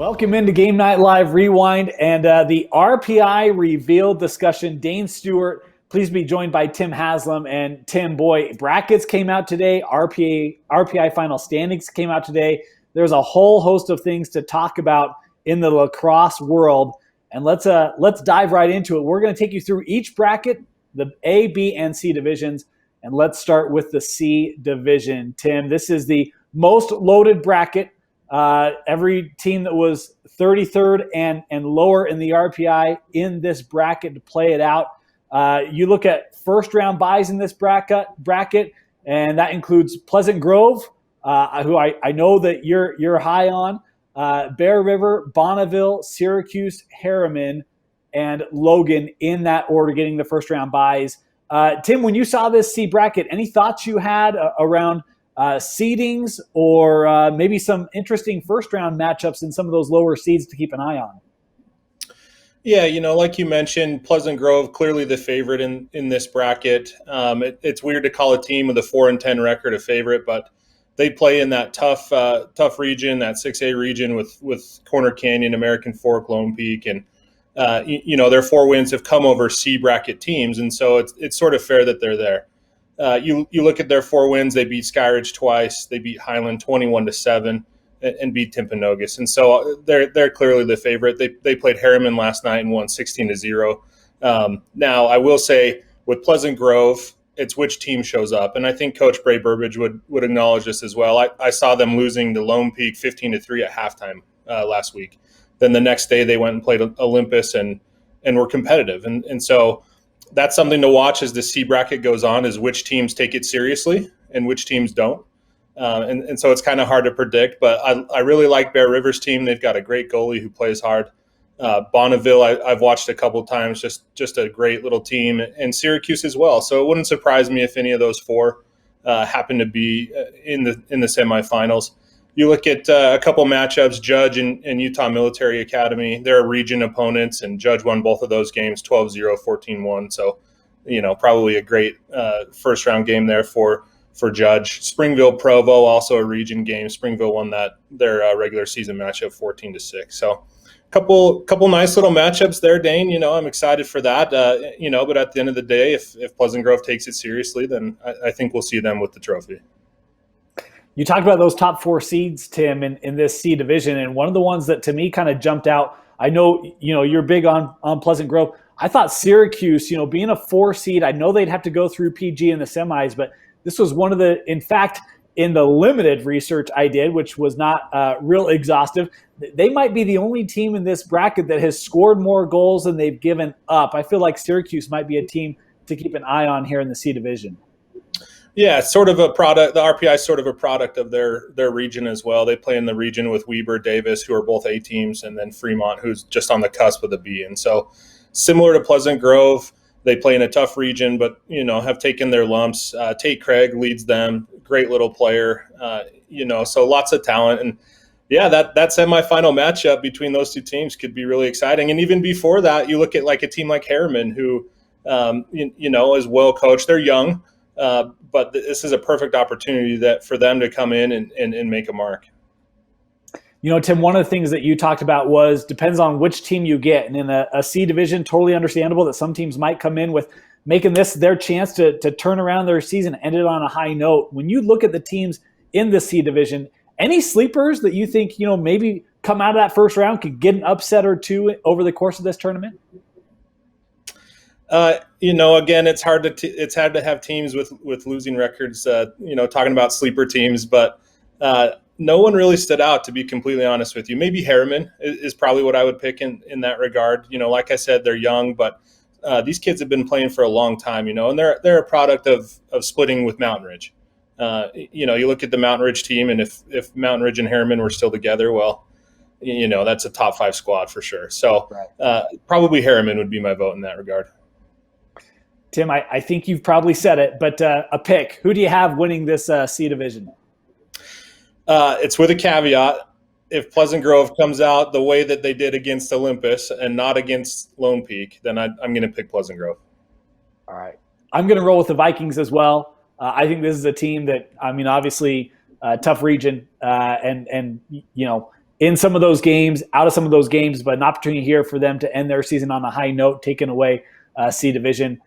Welcome into Game Night Live Rewind and the RPI reveal discussion. Dane Stewart, please be joined by Tim Haslam. And Tim, boy, brackets came out today. RPI final standings came out today. There's a whole host of things to talk about in the lacrosse world. And let's dive right into it. We're going to take you through each bracket, the A, B, and C divisions. And let's start with the C division. Tim, this is the most loaded bracket. Every team that was 33rd and lower in the RPI in this bracket to play it out. You look at first round buys in this bracket, and that includes Pleasant Grove, who I know that you're high on, Bear River, Bonneville, Syracuse, Harriman, and Logan in that order, getting the first round buys. Tim, when you saw this C bracket, any thoughts you had around seedings or maybe some interesting first-round matchups in some of those lower seeds to keep an eye on? Yeah, like you mentioned, Pleasant Grove clearly the favorite in this bracket. It's weird to call a team with a 4-10 record a favorite, but they play in that tough region, that 6A region with Corner Canyon, American Fork, Lone Peak, and their 4 wins have come over C bracket teams, and so it's sort of fair that they're there. You look at their 4 wins. They beat Skyridge twice. They beat Highland 21-7 and beat Timpanogos. And so they're clearly the favorite. They played Harriman last night and won 16-0. Now, I will say with Pleasant Grove, it's which team shows up. And I think Coach Bray Burbage would acknowledge this as well. I saw them losing to Lone Peak 15-3 at halftime last week. Then the next day they went and played Olympus and were competitive. And so that's something to watch as the C bracket goes on, is which teams take it seriously and which teams don't. And so it's kind of hard to predict, but I really like Bear River's team. They've got a great goalie who plays hard. Bonneville, I've watched a couple of times, just a great little team, and Syracuse as well. So it wouldn't surprise me if any of those 4 happen to be in the semifinals. You look at a couple matchups, Judge and Utah Military Academy. They're region opponents, and Judge won both of those games 12-0, 14-1. So, probably a great first-round game there for Judge. Springville Provo, also a region game. Springville won their regular season matchup 14-6. So, couple nice little matchups there, Dane. I'm excited for that. But at the end of the day, if Pleasant Grove takes it seriously, then I think we'll see them with the trophy. You talked about those top 4 seeds, Tim, in this C division, and one of the ones that to me kind of jumped out, I know, you're big on Pleasant Grove. I thought Syracuse, being a 4 seed, I know they'd have to go through PG in the semis, but this was one of in fact, in the limited research I did, which was not real exhaustive, they might be the only team in this bracket that has scored more goals than they've given up. I feel like Syracuse might be a team to keep an eye on here in the C division. Yeah, it's sort of a product. The RPI is sort of a product of their region as well. They play in the region with Weber, Davis, who are both A teams, and then Fremont, who's just on the cusp of the B. And so similar to Pleasant Grove, they play in a tough region, but, have taken their lumps. Tate Craig leads them, great little player, so lots of talent. And, yeah, that semifinal matchup between those 2 teams could be really exciting. And even before that, you look at like a team like Harriman who, is well coached. They're young. But this is a perfect opportunity for them to come in and make a mark. Tim, one of the things that you talked about depends on which team you get. And in a C division, totally understandable that some teams might come in with making this their chance to turn around their season, end it on a high note. When you look at the teams in the C division, any sleepers that you think, maybe come out of that first round could get an upset or 2 over the course of this tournament? Again, it's hard to have teams with losing records, talking about sleeper teams, but no one really stood out, to be completely honest with you. Maybe Harriman is probably what I would pick in that regard. Like I said, they're young, but these kids have been playing for a long time, and they're a product of splitting with Mountain Ridge. You look at the Mountain Ridge team, and if Mountain Ridge and Harriman were still together, well, that's a top 5 squad for sure. So probably Harriman would be my vote in that regard. Tim, I think you've probably said it, but a pick. Who do you have winning this C division? It's with a caveat. If Pleasant Grove comes out the way that they did against Olympus and not against Lone Peak, then I'm going to pick Pleasant Grove. All right. I'm going to roll with the Vikings as well. I think this is a team that, obviously, tough region, and in some of those games, out of some of those games, but an opportunity here for them to end their season on a high note, taking away C Division.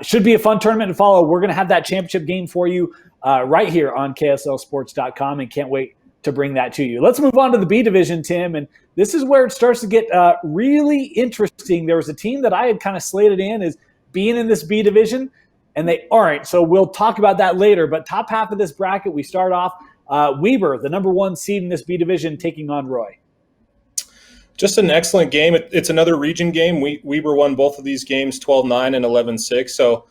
Should be a fun tournament to follow. We're going to have that championship game for you right here on KSLSports.com, and can't wait to bring that to you. Let's move on to the B Division, Tim, and this is where it starts to get really interesting. There was a team that I had kind of slated in as being in this B Division, and they aren't. So we'll talk about that later. But top half of this bracket, we start off Weber, the number 1 seed in this B Division, taking on Roy. Just an excellent game. It's another region game. Weber won both of these games 12-9 and 11-6. So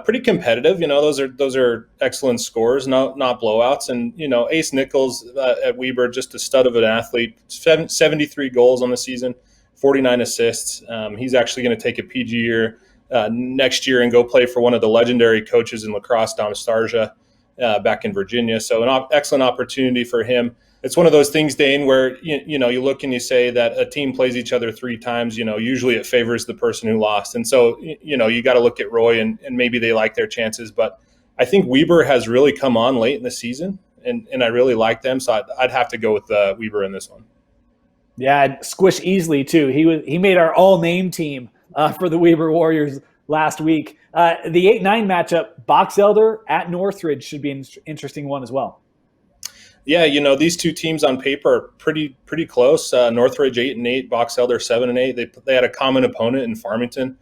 pretty competitive. Those are excellent scores, not blowouts. And, Ace Nichols at Weber, just a stud of an athlete, 73 goals on the season, 49 assists. He's actually going to take a PG year next year and go play for one of the legendary coaches in lacrosse, Dom Starja, back in Virginia. So an excellent opportunity for him. It's one of those things, Dane, where you look and you say that a team plays each other 3 times. Usually it favors the person who lost, and so you got to look at Roy and maybe they like their chances. But I think Weber has really come on late in the season, and I really like them. So I'd have to go with Weber in this one. Yeah, squish easily too. He made our all-name team for the Weber Warriors last week. The 8-9 matchup, Box Elder at Northridge, should be an interesting one as well. Yeah, these two teams on paper are pretty close. Northridge 8-8, Box Elder 7-8. They had a common opponent in Farmington.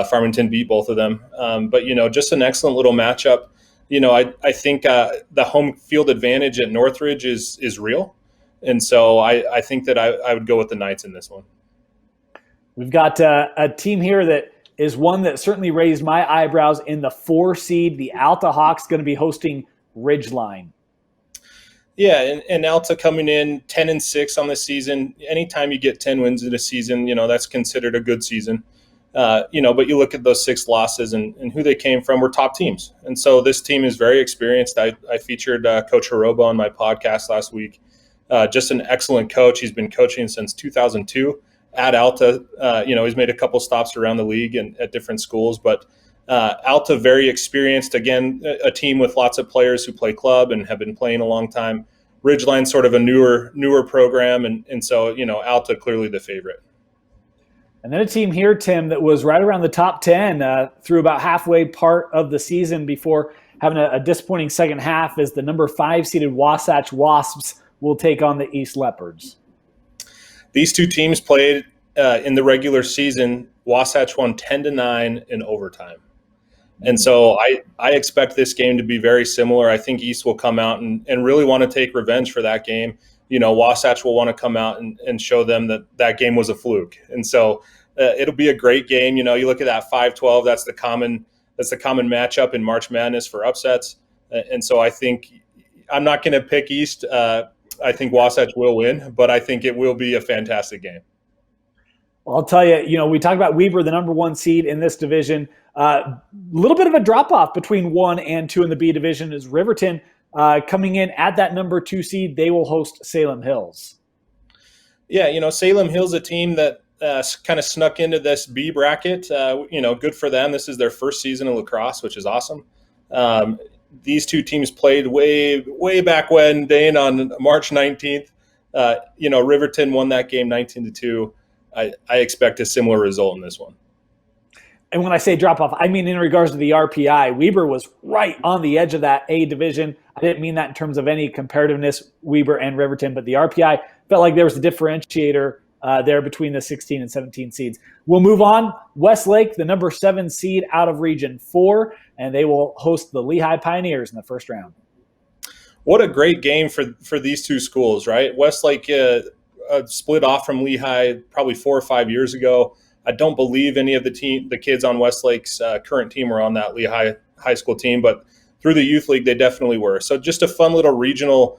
Farmington beat both of them. But just an excellent little matchup. I think the home field advantage at Northridge is real, and so I think that I would go with the Knights in this one. We've got a team here that is one that certainly raised my eyebrows in the 4 seed. The Alta Hawks going to be hosting Ridgeline. Yeah, and Alta coming in 10-6 on the season. Anytime you get 10 wins in a season, that's considered a good season. But you look at those 6 losses and who they came from were top teams. And so this team is very experienced. I featured Coach Hiroba on my podcast last week. Just an excellent coach. He's been coaching since 2002 at Alta. He's made a couple stops around the league and at different schools, but Alta, very experienced. Again, a team with lots of players who play club and have been playing a long time. Ridgeline, sort of a newer program, and so Alta clearly the favorite. And then a team here, Tim, that was right around the top 10 through about halfway part of the season before having a disappointing second half, is the number 5 seeded Wasatch Wasps will take on the East Leopards. These two teams played in the regular season. Wasatch won 10-9 in overtime. And so I expect this game to be very similar. I think East will come out and really want to take revenge for that game. Wasatch will want to come out and show them that game was a fluke. And so it'll be a great game. You look at that 5-12, that's the common matchup in March Madness for upsets. And so I think I'm not going to pick East. I think Wasatch will win, but I think it will be a fantastic game. Well, I'll tell you, we talked about Weber, the number 1 seed in this division. A little bit of a drop-off between 1 and 2 in the B division is Riverton coming in at that number 2 seed. They will host Salem Hills. Yeah, Salem Hills, a team that kind of snuck into this B bracket. Good for them. This is their first season in lacrosse, which is awesome. These two teams played way back when, Dane, on March 19th. Riverton won that game 19-2. I expect a similar result in this one. And when I say drop-off, I mean in regards to the RPI. Weber was right on the edge of that A division. I didn't mean that in terms of any comparativeness, Weber and Riverton, but the RPI felt like there was a differentiator there between the 16 and 17 seeds. We'll move on. Westlake, the number 7 seed out of Region 4, and they will host the Lehigh Pioneers in the first round. What a great game for these two schools, right? Westlake split off from Lehigh probably 4 or 5 years ago. I don't believe any of the kids on Westlake's current team were on that Lehigh high school team, but through the youth league, they definitely were. So just a fun little regional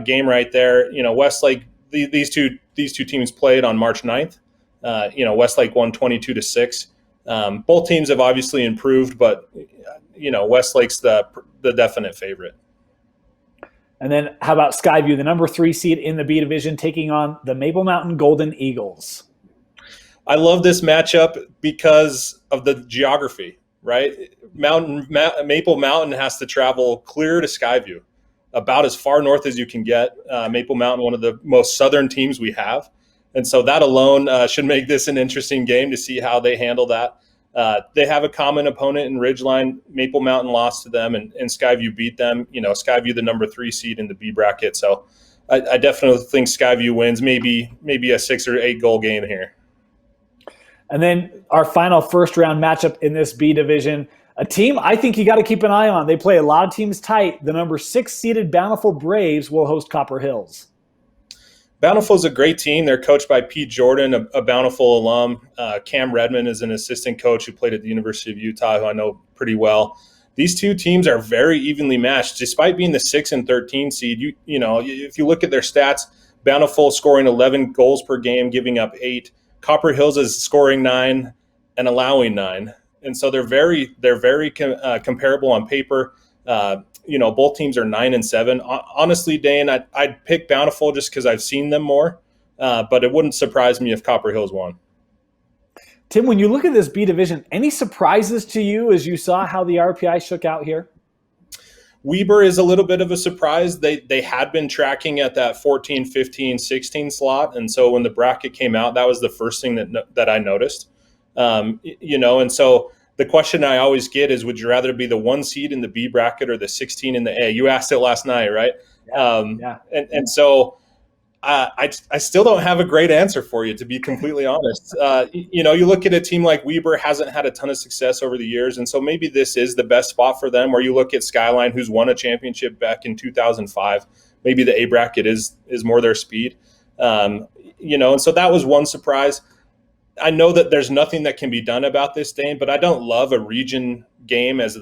game right there. Westlake, these two teams played on March 9th. Westlake won 22-6. Both teams have obviously improved, but Westlake's the definite favorite. And then how about Skyview, the number 3 seed in the B division, taking on the Maple Mountain Golden Eagles? I love this matchup because of the geography, right? Maple Mountain has to travel clear to Skyview. about as far north as you can get. Maple Mountain, one of the most southern teams we have. And so that alone should make this an interesting game to see how they handle that. They have a common opponent in Ridgeline. Maple Mountain lost to them, and Skyview beat them. Skyview, the number 3 seed in the B bracket. So I definitely think Skyview wins, maybe a 6 or 8 goal game here. And then our final first round matchup in this B division, a team I think you got to keep an eye on. They play a lot of teams tight. The number 6 seeded Bountiful Braves will host Copper Hills. Bountiful is a great team. They're coached by Pete Jordan, a Bountiful alum. Cam Redmond is an assistant coach who played at the University of Utah, who I know pretty well. These two teams are very evenly matched, despite being the 6 and 13 seed. If you look at their stats, Bountiful scoring 11 goals per game, giving up 8. Copper Hills is scoring 9 and allowing 9, and so they're very comparable on paper. Both teams are 9 and 7. Honestly, Dane, I'd pick Bountiful just because I've seen them more, but it wouldn't surprise me if Copper Hills won. Tim, when you look at this B division, any surprises to you as you saw how the RPI shook out here? Weber is a little bit of a surprise. They had been tracking at that 14, 15, 16 slot, and so when the bracket came out, that was the first thing that I noticed. And so the question I always get is, would you rather be the 1 seed in the B bracket or the 16 in the A? You asked it last night, right? Yeah. And so I still don't have a great answer for you, to be completely honest. You look at a team like Weber, hasn't had a ton of success over the years, and so maybe this is the best spot for them. Or you look at Skyline, who's won a championship back in 2005. Maybe the A bracket is more their speed. And so that was one surprise. I know that there's nothing that can be done about this, Dane, but I don't love a region game as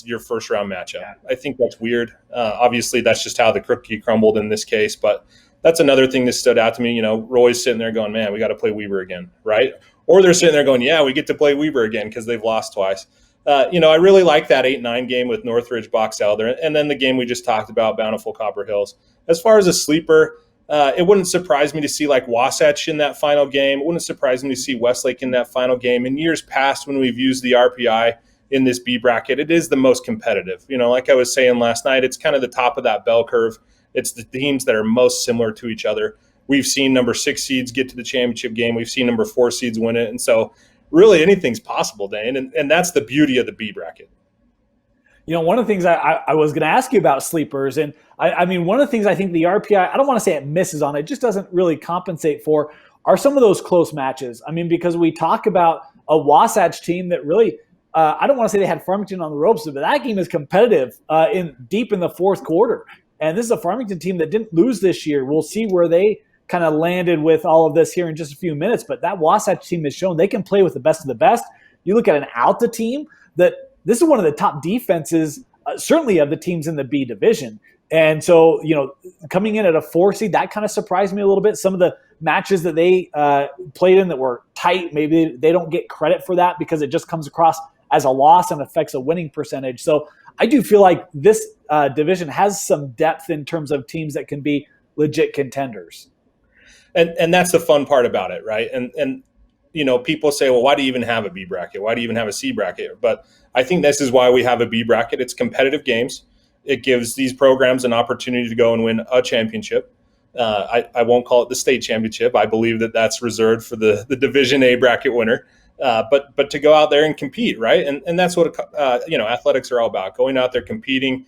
your first round matchup. Yeah. I think that's weird. Obviously, that's just how the cookie crumbled in this case, but that's another thing that stood out to me. Roy's sitting there going, man, we got to play Weber again, right? Or they're sitting there going, yeah, we get to play Weber again because they've lost twice. I really like that 8-9 game with Northridge Box Elder, and then the game we just talked about, Bountiful Copper Hills. As far as a sleeper, it wouldn't surprise me to see like Wasatch in that final game. It wouldn't surprise me to see Westlake in that final game. In years past, when we've used the RPI in this B bracket, it is the most competitive. Like I was saying last night, it's kind of the top of that bell curve. It's the teams that are most similar to each other. We've seen number 6 seeds get to the championship game. We've seen number 4 seeds win it. And so really anything's possible, Dane. And that's the beauty of the B bracket. One of the things I was going to ask you about sleepers, and I mean, one of the things I think the RPI, I don't want to say it misses on, it just doesn't really compensate for, are some of those close matches. I mean, because we talk about a Wasatch team that really, I don't want to say they had Farmington on the ropes, but that game is competitive deep in the fourth quarter. And this is a Farmington team that didn't lose this year. We'll see where they kind of landed with all of this here in just a few minutes. But that Wasatch team has shown they can play with the best of the best. You look at an Alta team that this is one of the top defenses, certainly of the teams in the B division. And so, coming in at a 4 seed, that kind of surprised me a little bit. Some of the matches that they played in that were tight, maybe they don't get credit for that because it just comes across as a loss and affects a winning percentage. So I do feel like this division has some depth in terms of teams that can be legit contenders. And that's the fun part about it, right? And people say, well, why do you even have a B bracket? Why do you even have a C bracket? But I think this is why we have a B bracket. It's competitive games. It gives these programs an opportunity to go and win a championship. I won't call it the state championship. I believe that that's reserved for the Division A bracket winner. But to go out there and compete, right? And that's what athletics are all about: going out there, competing,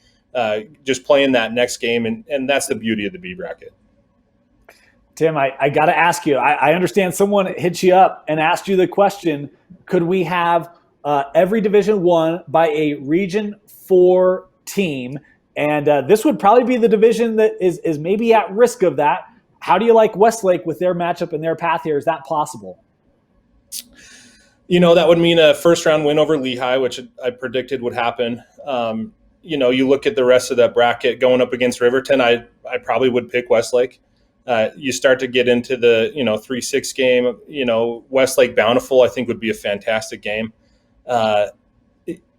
just playing that next game, and that's the beauty of the B bracket. Tim, I got to ask you. I understand someone hit you up and asked you the question: could we have every Division I by a Region 4 team? And this would probably be the division that is maybe at risk of that. How do you like Westlake with their matchup and their path here? Is that possible? That would mean a first-round win over Lehigh, which I predicted would happen. You look at the rest of that bracket going up against Riverton, I probably would pick Westlake. You start to get into the 3-6 game. Westlake Bountiful, I think, would be a fantastic game.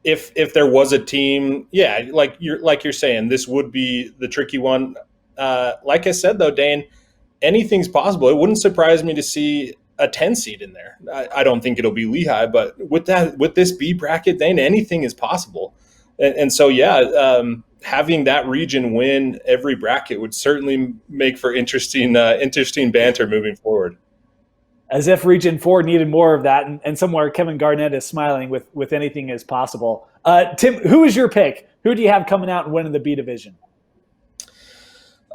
If there was a team, yeah, like you're saying, this would be the tricky one. Like I said, though, Dane, anything's possible. It wouldn't surprise me to see a 10 seed in there. I don't think it'll be Lehigh, but with this B bracket, Dane, anything is possible. And so, yeah, having that region win every bracket would certainly make for interesting banter moving forward. As if Region 4 needed more of that, and somewhere Kevin Garnett is smiling with anything is possible. Tim, who is your pick? Who do you have coming out and winning the B division?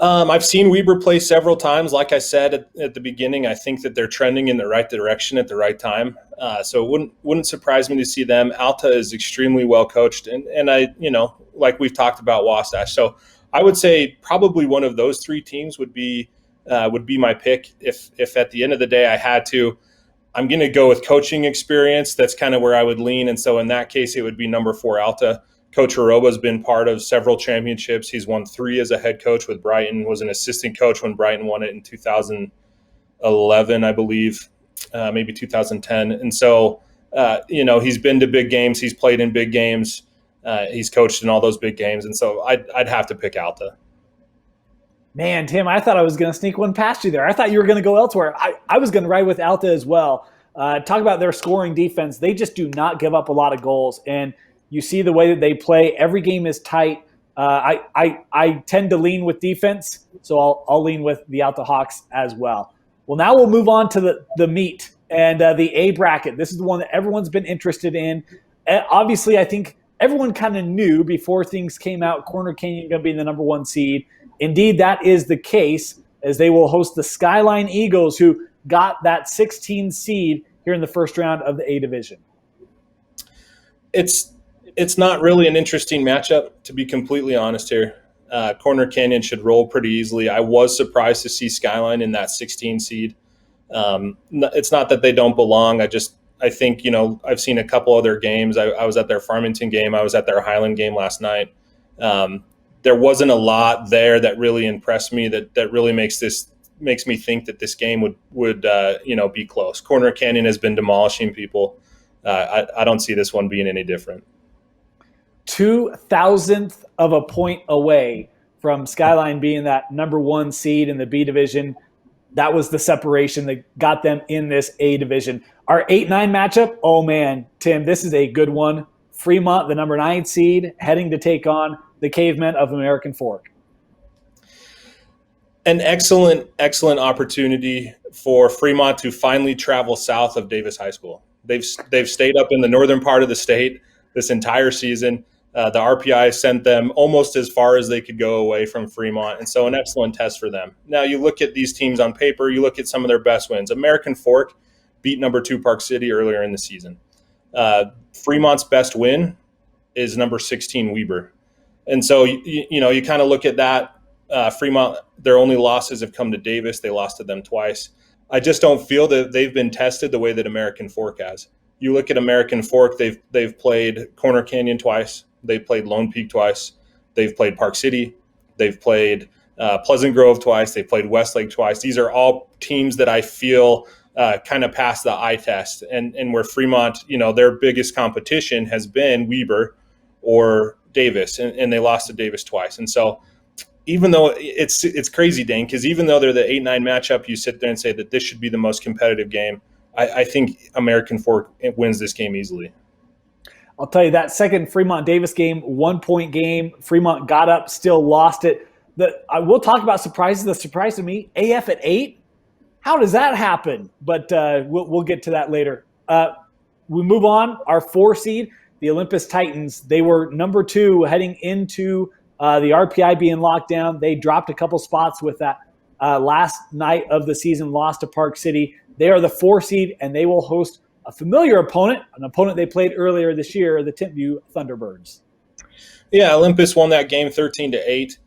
I've seen Weber play several times. Like I said at the beginning, I think that they're trending in the right direction at the right time. So it wouldn't surprise me to see them. Alta is extremely well coached, and I, like we've talked about Wasatch. So I would say probably one of those three teams would be my pick. If at the end of the day I had to, I'm going to go with coaching experience. That's kind of where I would lean. And so in that case, it would be number 4 Alta. Coach Aroba's been part of several championships. He's won 3 as a head coach with Brighton, was an assistant coach when Brighton won it in 2011, I believe, maybe 2010. And so, he's been to big games. He's played in big games. He's coached in all those big games. And so I'd have to pick Alta. Man, Tim, I thought I was going to sneak one past you there. I thought you were going to go elsewhere. I was going to ride with Alta as well. Talk about their scoring defense. They just do not give up a lot of goals. And you see the way that they play. Every game is tight. I tend to lean with defense, so I'll lean with the Alta Hawks as well. Well, now we'll move on to the meat and the A bracket. This is the one that everyone's been interested in. Obviously, I think everyone kind of knew before things came out, Corner Canyon going to be the number 1 seed. Indeed, that is the case, as they will host the Skyline Eagles, who got that 16 seed here in the first round of the A division. It's not really an interesting matchup, to be completely honest here. Corner Canyon should roll pretty easily. I was surprised to see Skyline in that 16 seed. It's not that they don't belong. I think, I've seen a couple other games. I was at their Farmington game. I was at their Highland game last night. There wasn't a lot there that really impressed me that really makes me think that this game would be close. Corner Canyon has been demolishing people. I don't see this one being any different. 2,000th of a point away from Skyline being that number 1 seed in the B division. That was the separation that got them in this A division. Our 8-9 matchup, oh man, Tim, this is a good one. Fremont, the number 9 seed, heading to take on the Cavemen of American Fork. An excellent opportunity for Fremont to finally travel south of Davis High School. They've stayed up in the northern part of the state this entire season. The RPI sent them almost as far as they could go away from Fremont, and so an excellent test for them. Now, you look at these teams on paper, you look at some of their best wins. American Fork beat number 2 Park City earlier in the season. Fremont's best win is number 16 Weber. And so, you kind of look at that. Fremont, their only losses have come to Davis. They lost to them twice. I just don't feel that they've been tested the way that American Fork has. You look at American Fork, they've played Corner Canyon twice. They've played Lone Peak twice. They've played Park City. They've played Pleasant Grove twice. They've played Westlake twice. These are all teams that I feel kind of pass the eye test, and where Fremont, their biggest competition has been Weber or Davis, and they lost to Davis twice. And so even though it's crazy, Dane, because even though they're the 8-9 matchup, you sit there and say that this should be the most competitive game. I think American Fork wins this game easily. I'll tell you, that second Fremont-Davis game, 1-point game, Fremont got up, still lost it. I will talk about surprises. The surprise to me, AF at 8. How does that happen? But we'll get to that later. We move on. Our 4 seed, the Olympus Titans, they were number 2 heading into the RPI being locked down. They dropped a couple spots with that last night of the season loss to Park City. They are the 4 seed, and they will host a familiar opponent, an opponent they played earlier this year, the Timpview Thunderbirds. Yeah, Olympus won that game 13-8.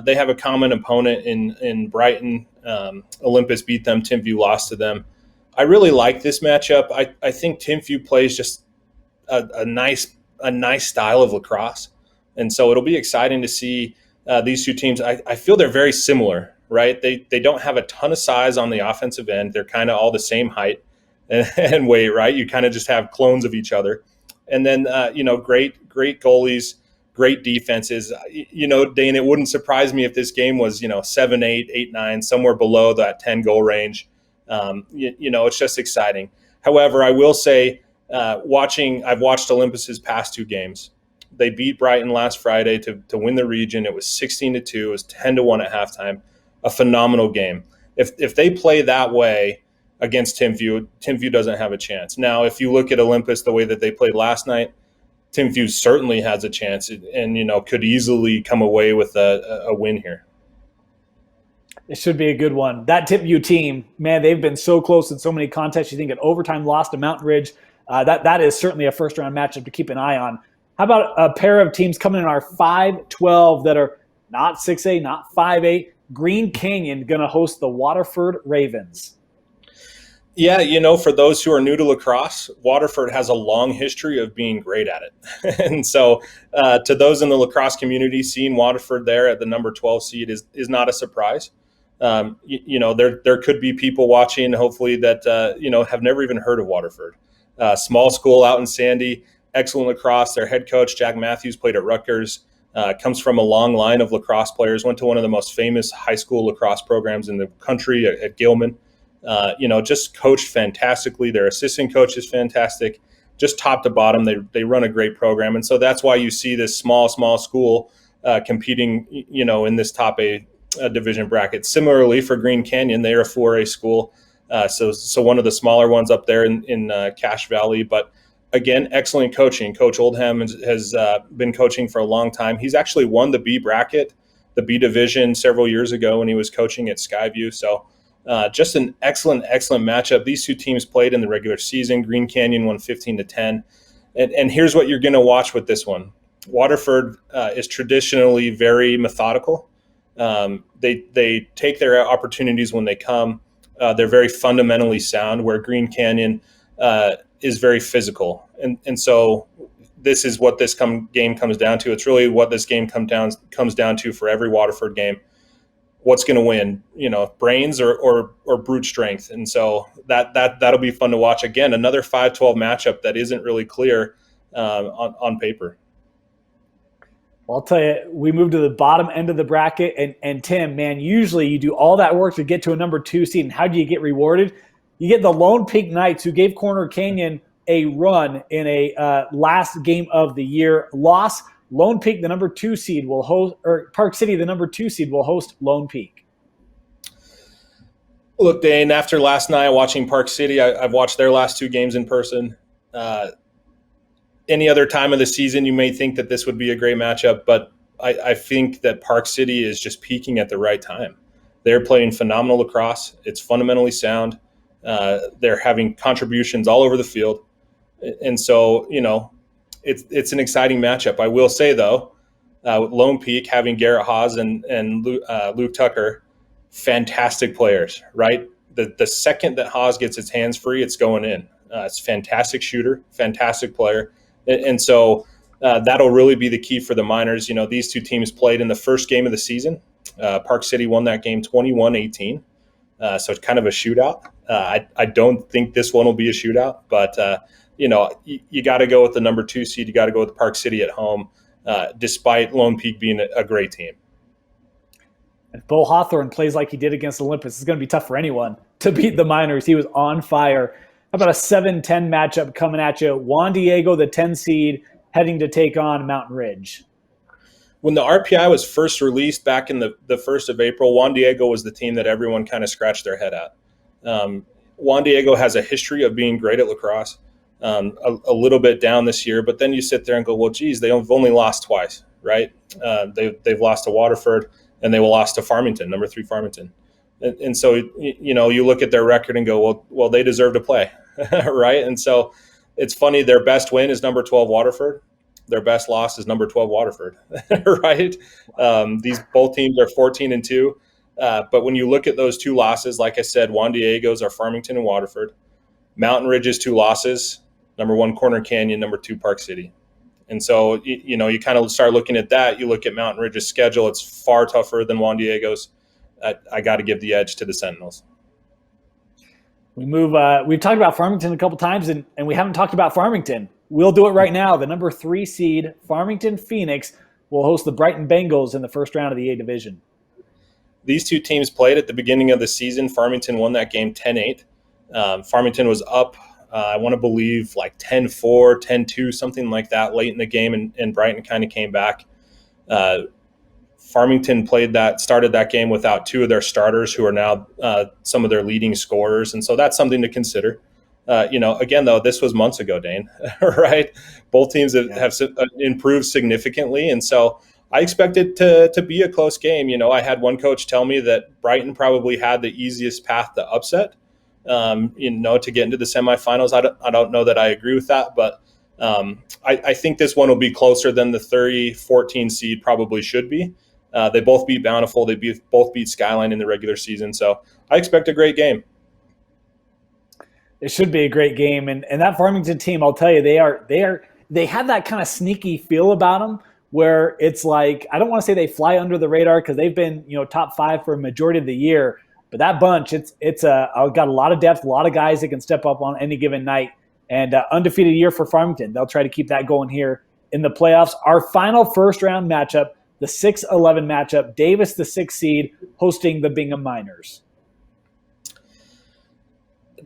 They have a common opponent in Brighton. Olympus beat them. Timpview lost to them. I really like this matchup. I think Timpview plays just a nice style of lacrosse, and so it'll be exciting to see these two teams. I feel they're very similar, right? They don't have a ton of size on the offensive end. They're kind of all the same height and weight, right? You kind of just have clones of each other, and then great goalies. Great defenses. Dane, it wouldn't surprise me if this game was, 7-8, 8-9, somewhere below that 10-goal range. It's just exciting. However, I will say, I've watched Olympus's past 2 games. They beat Brighton last Friday to win the region. It was 16-2. It was 10-1 at halftime. A phenomenal game. If they play that way against Timview doesn't have a chance. Now, if you look at Olympus the way that they played last night, Timview certainly has a chance and could easily come away with a win here. It should be a good one. That Tipview team, man, they've been so close in so many contests. You think an overtime loss to Mountain Ridge. That is certainly a first-round matchup to keep an eye on. How about a pair of teams coming in our 5-12 that are not 6A, not 5A? Green Canyon going to host the Waterford Ravens. Yeah, for those who are new to lacrosse, Waterford has a long history of being great at it. And so to those in the lacrosse community, seeing Waterford there at the number 12 seed is not a surprise. There could be people watching, hopefully, that, have never even heard of Waterford. Small school out in Sandy, excellent lacrosse. Their head coach, Jack Matthews, played at Rutgers, comes from a long line of lacrosse players, went to one of the most famous high school lacrosse programs in the country at Gilman. Just coached fantastically. Their assistant coach is fantastic. Just top to bottom, they run a great program. And so that's why you see this small school competing, in this top A division bracket. Similarly, for Green Canyon, they are a 4A school. So one of the smaller ones up there in Cache Valley. But again, excellent coaching. Coach Oldham has been coaching for a long time. He's actually won the B bracket, the B division, several years ago when he was coaching at Skyview. So just an excellent matchup. These two teams played in the regular season. Green Canyon won 15-10. And here's what you're going to watch with this one. Waterford is traditionally very methodical. They take their opportunities when they come. They're very fundamentally sound, where Green Canyon is very physical. And so this is what this game comes down to. It's really what this game comes down to for every Waterford game. What's going to win, brains or brute strength. And so that'll be fun to watch. Again, another 5-12 matchup that isn't really clear on paper. Well, I'll tell you, we moved to the bottom end of the bracket. And Tim, man, usually you do all that work to get to a number 2 seed. And how do you get rewarded? You get the Lone Peak Knights, who gave Corner Canyon a run in a last game of the year loss. Lone Peak, the number 2 seed, will host, or Park City, the number 2 seed, will host Lone Peak. Look, Dane, after last night watching Park City, I've watched their last 2 games in person. Any other time of the season, you may think that this would be a great matchup, but I think that Park City is just peaking at the right time. They're playing phenomenal lacrosse. It's fundamentally sound. They're having contributions all over the field. And so, it's an exciting matchup. I will say, though, with Lone Peak having Garrett Haas and Luke Tucker, fantastic players, right? The second that Haas gets his hands free, it's going in. It's a fantastic shooter, fantastic player. And so that'll really be the key for the Miners. These two teams played in the first game of the season. Park City won that game 21-18. So it's kind of a shootout. I don't think this one will be a shootout, but you got to go with the number 2 seed. You got to go with Park City at home, despite Lone Peak being a great team. If Bo Hawthorne plays like he did against Olympus, it's going to be tough for anyone to beat the Miners. He was on fire. How about a 7-10 matchup coming at you? Juan Diego, the 10 seed, heading to take on Mountain Ridge. When the RPI was first released back in the 1st of April, Juan Diego was the team that everyone kind of scratched their head at. Juan Diego has a history of being great at lacrosse, a little bit down this year, but then you sit there and go, well, geez, they've only lost twice, right? They've lost to Waterford, and they lost to Farmington, number 3 Farmington. And so, you look at their record and go, well, they deserve to play, right? And so it's funny, their best win is number 12 Waterford. Their best loss is number 12 Waterford, right? These both teams are 14-2. But when you look at those 2 losses, like I said, Juan Diego's are Farmington and Waterford. Mountain Ridge's 2 losses, number 1 Corner Canyon, number 2 Park City. And so, you kind of start looking at that. You look at Mountain Ridge's schedule. It's far tougher than Juan Diego's. I got to give the edge to the Sentinels. We've talked about Farmington a couple times, and we haven't talked about Farmington. We'll do it right now. The number 3 seed, Farmington Phoenix, will host the Brighton Bengals in the first round of the A division. These 2 teams played at the beginning of the season. Farmington won that game 10-8. Farmington was up I want to believe like 10-4, 10-2, something like that late in the game, and Brighton kind of came back. Farmington started that game without two of their starters, who are now some of their leading scorers, and so that's something to consider. Again, though, this was months ago, Dane, right? Both teams have improved significantly, and so I expect it to be a close game. I had one coach tell me that Brighton probably had the easiest path to upset, to get into the semifinals. I don't know that I agree with that, but I think this one will be closer than the 30-14 seed probably should be. They both beat Bountiful. They both beat Skyline in the regular season. So I expect a great game. It should be a great game. And that Farmington team, I'll tell you, they have that kind of sneaky feel about them where it's like, I don't want to say they fly under the radar because they've been, top 5 for a majority of the year. But that bunch, it's got a lot of depth, a lot of guys that can step up on any given night. And undefeated year for Farmington. They'll try to keep that going here in the playoffs. Our final first round matchup, the 6-11 matchup, Davis, the 6th seed, hosting the Bingham Miners.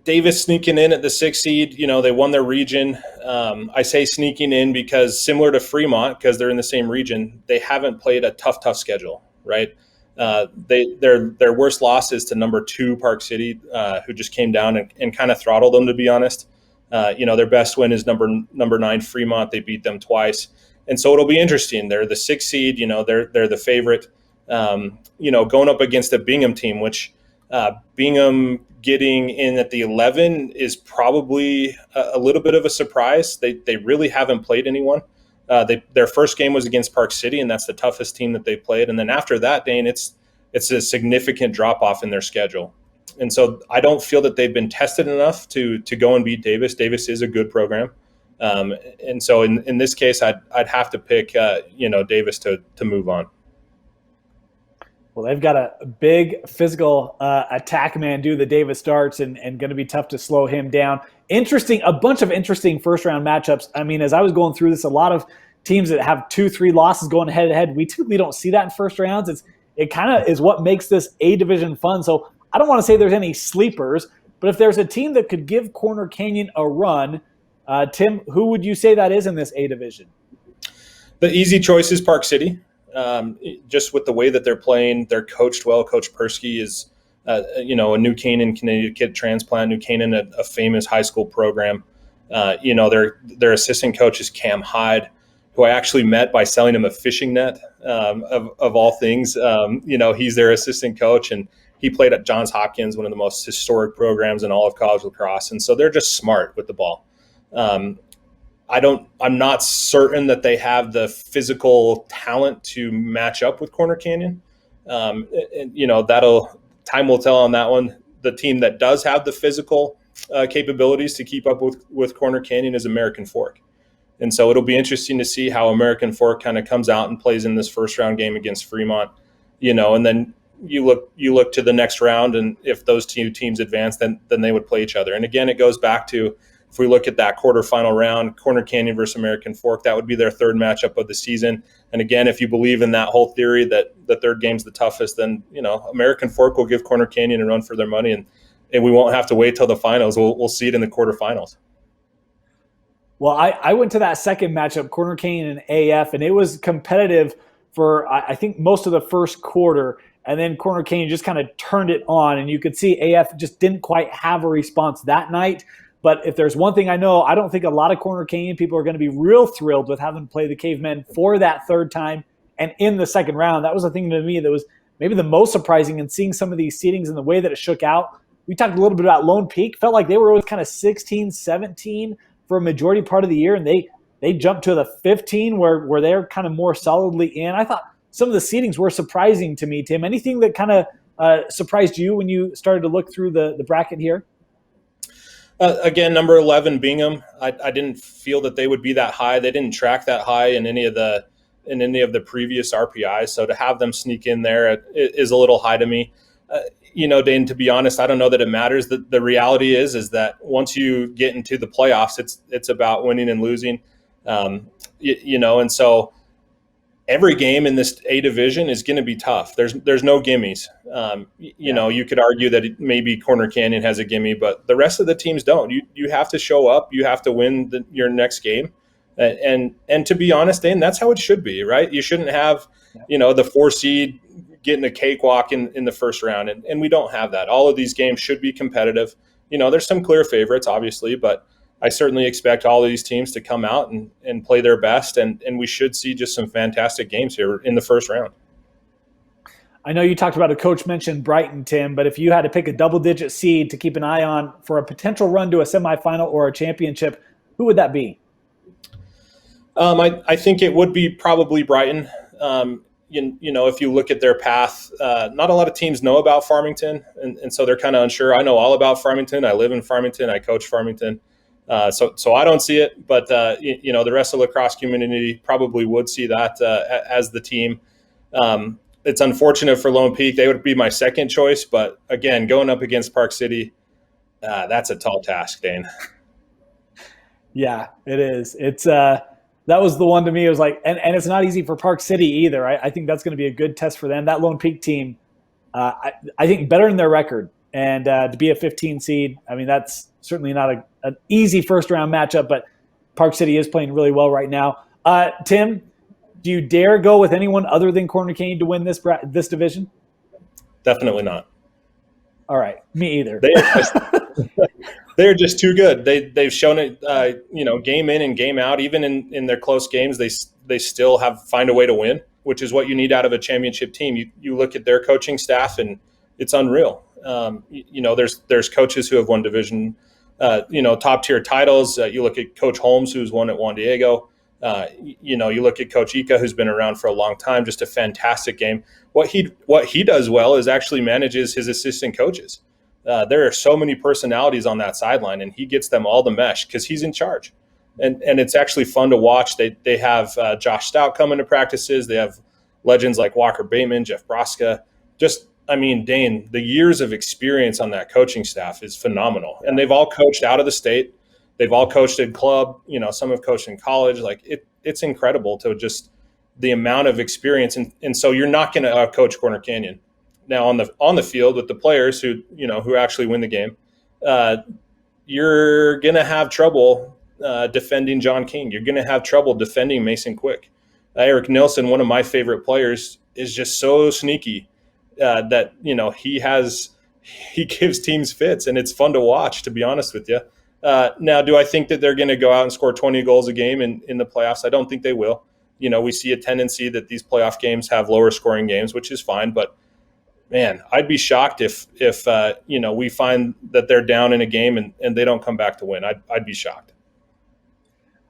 Davis sneaking in at the 6th seed. They won their region. I say sneaking in because similar to Fremont, because they're in the same region, they haven't played a tough schedule, right? Their worst loss is to number 2 Park City, who just came down and kind of throttled them, to be honest. Their best win is number 9 Fremont. They beat them twice. And so it'll be interesting. They're the 6th seed, they're the favorite, going up against a Bingham team, which Bingham getting in at the 11 is probably a little bit of a surprise. They really haven't played anyone. Their first game was against Park City, and that's the toughest team that they played. And then after that, Dane, it's a significant drop off in their schedule. And so I don't feel that they've been tested enough to go and beat Davis. Davis is a good program. And so in this case, I'd have to pick, Davis to move on. Well, they've got a big physical attack man do the Davis starts and going to be tough to slow him down. A bunch of interesting first-round matchups. I mean, as I was going through this, a lot of teams that have 2-3 losses going head-to-head, we typically don't see that in first rounds. It kind of is what makes this A division fun. So I don't want to say there's any sleepers, but if there's a team that could give Corner Canyon a run, Tim, who would you say that is in this A division? The easy choice is Park City. Just with the way that they're playing, they're coached well. Coach Persky is, a New Canaan Connecticut transplant. New Canaan, a famous high school program. Their assistant coach is Cam Hyde, who I actually met by selling him a fishing net, of all things. He's their assistant coach, and he played at Johns Hopkins, one of the most historic programs in all of college lacrosse. And so they're just smart with the ball. I'm not certain that they have the physical talent to match up with Corner Canyon. Time will tell on that one. The team that does have the physical capabilities to keep up with Corner Canyon is American Fork. And so it'll be interesting to see how American Fork kind of comes out and plays in this first round game against Fremont, and then you look to the next round, and if those two teams advance, then they would play each other. And again, it goes back to, if we look at that quarterfinal round, Corner Canyon versus American Fork, that would be their third matchup of the season. And again, if you believe in that whole theory that the third game's the toughest, then American Fork will give Corner Canyon a run for their money, and we won't have to wait till the finals. We'll see it in the quarterfinals. Well, I went to that second matchup, Corner Canyon and AF, and it was competitive for, I think, most of the first quarter. And then Corner Canyon just kind of turned it on, and you could see AF just didn't quite have a response that night. But if there's one thing I know, I don't think a lot of Corner Canyon people are going to be real thrilled with having to play the Cavemen for that third time and in the second round. That was the thing to me that was maybe the most surprising in seeing some of these seedings and the way that it shook out. We talked a little bit about Lone Peak. Felt like they were always kind of 16, 17 for a majority part of the year, and they jumped to the 15 where they're kind of more solidly in. I thought some of the seedings were surprising to me, Tim. Anything that kind of surprised you when you started to look through the bracket here? Again, number 11, Bingham. I didn't feel that they would be that high. They didn't track that high in any of the previous RPIs. So to have them sneak in there is a little high to me. Dane, to be honest, I don't know that it matters. The reality is that once you get into the playoffs, it's about winning and losing. And so every game in this A division is going to be tough. There's no gimmies. You know, you could argue that maybe Corner Canyon has a gimme, but the rest of the teams don't. You have to show up. You have to win your next game. And to be honest, Dane, that's how it should be, right? You shouldn't have, you know, the 4 seed getting a cakewalk in the first round. And we don't have that. All of these games should be competitive. You know, there's some clear favorites, obviously, but I certainly expect all of these teams to come out and play their best. And we should see just some fantastic games here in the first round. I know you talked about a coach mentioned Brighton, Tim, but if you had to pick a double-digit seed to keep an eye on for a potential run to a semifinal or a championship, who would that be? I think it would be probably Brighton. You know, if you look at their path, not a lot of teams know about Farmington, and so they're kind of unsure. I know all about Farmington. I live in Farmington. I coach Farmington. So I don't see it, but you know, the rest of the lacrosse community probably would see that as the team. It's unfortunate for Lone Peak. They would be my second choice, but again, going up against Park City, that's a tall task, Dane. Yeah, it is. It's that was the one to me. It was like, and it's not easy for Park City either. I think that's going to be a good test for them. That Lone Peak team, I think better in their record, and to be a 15 seed, I mean, that's certainly not an easy first round matchup, but Park City is playing really well right now. Tim, do you dare go with anyone other than Corner Canyon to win this division? Definitely not. All right, me either. They're just too good. They've shown it, you know, game in and game out. Even in their close games, they still find a way to win, which is what you need out of a championship team. You look at their coaching staff, and it's unreal. You know, there's coaches who have won division, you know, top tier titles. You look at Coach Holmes, who's won at Juan Diego. You know, you look at Coach Ika, who's been around for a long time. Just a fantastic game. What he does well is actually manages his assistant coaches. There are so many personalities on that sideline, and he gets them all to mesh because he's in charge. And it's actually fun to watch. They have Josh Stout coming to practices. They have legends like Walker Bateman, Jeff Broska. Just, I mean, Dane, the years of experience on that coaching staff is phenomenal. And they've all coached out of the state. They've all coached in club. You know, some have coached in college. Like it's incredible to just the amount of experience. And so you're not going to coach Corner Canyon. Now on the field with the players who actually win the game, you're going to have trouble defending John King. You're going to have trouble defending Mason Quick. Eric Nilsson, one of my favorite players, is just so sneaky that, you know, he gives teams fits, and it's fun to watch, to be honest with you. Now, do I think that they're going to go out and score 20 goals a game in the playoffs? I don't think they will. You know, we see a tendency that these playoff games have lower scoring games, which is fine, but man, I'd be shocked if you know, we find that they're down in a game and they don't come back to win. I'd be shocked.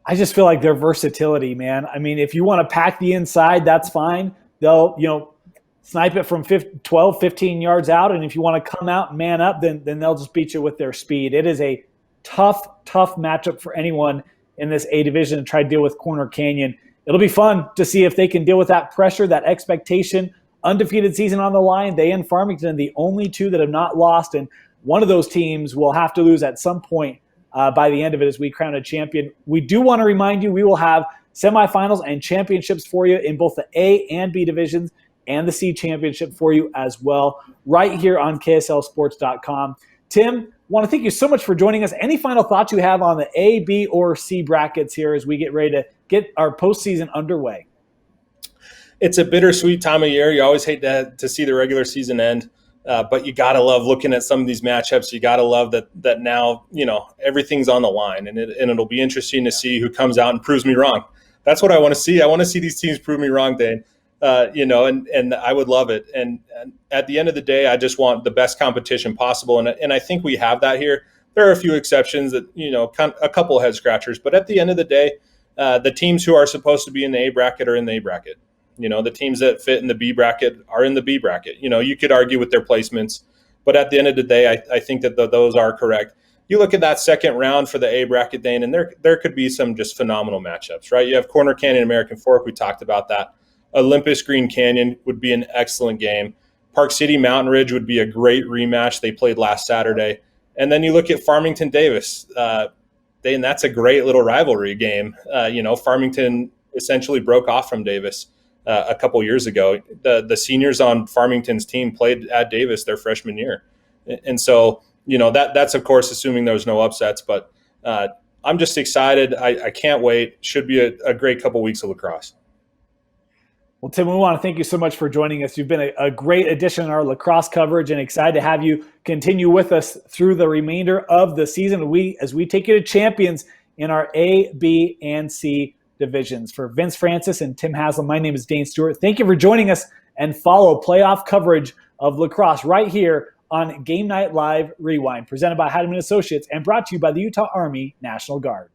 I just feel like their versatility, man. I mean, if you want to pack the inside, that's fine. They'll, you know, snipe it from 12, 15 yards out. And if you want to come out and man up, then they'll just beat you with their speed. It is a tough matchup for anyone in this A division to try to deal with Corner Canyon. It'll be fun to see if they can deal with that pressure, that expectation. Undefeated season on the line. They and Farmington, the only two that have not lost, and one of those teams will have to lose at some point by the end of it as we crown a champion. We do want to remind you we will have semifinals and championships for you in both the A and B divisions, and the C championship for you as well, right here on KSLSports.com. Tim, want to thank you so much for joining us. Any final thoughts you have on the A, B, or C brackets here as we get ready to get our postseason underway? It's a bittersweet time of year. You always hate to see the regular season end, but you got to love looking at some of these matchups. You got to love that now, you know, everything's on the line, and it'll be interesting to see who comes out and proves me wrong. That's what I want to see. I want to see these teams prove me wrong, Dane. You know, and I would love it. And at the end of the day, I just want the best competition possible, and I think we have that here. There are a few exceptions that, you know, a couple head scratchers, but at the end of the day, the teams who are supposed to be in the A bracket are in the A bracket. You know, the teams that fit in the B bracket are in the B bracket. You know, you could argue with their placements, but at the end of the day, I think that those are correct. You look at that second round for the A bracket, Dane, and there could be some just phenomenal matchups, right? You have Corner Canyon, American Fork. We talked about that. Olympus, Green Canyon would be an excellent game. Park City, Mountain Ridge would be a great rematch. They played last Saturday. And then you look at Farmington, Davis. Dane, that's a great little rivalry game. You know, Farmington essentially broke off from Davis. a couple years ago. The seniors on Farmington's team played at Davis their freshman year. And so, that's of course assuming there was no upsets, but I'm just excited. I can't wait. Should be a great couple weeks of lacrosse. Well, Tim, we want to thank you so much for joining us. You've been a great addition to our lacrosse coverage, and excited to have you continue with us through the remainder of the season as we take you to champions in our A, B, and C divisions. For Vince Francis and Tim Haslam, my name is Dane Stewart. Thank you for joining us, and follow playoff coverage of lacrosse right here on Game Night Live Rewind, presented by Haslam Associates and brought to you by the Utah Army National Guard.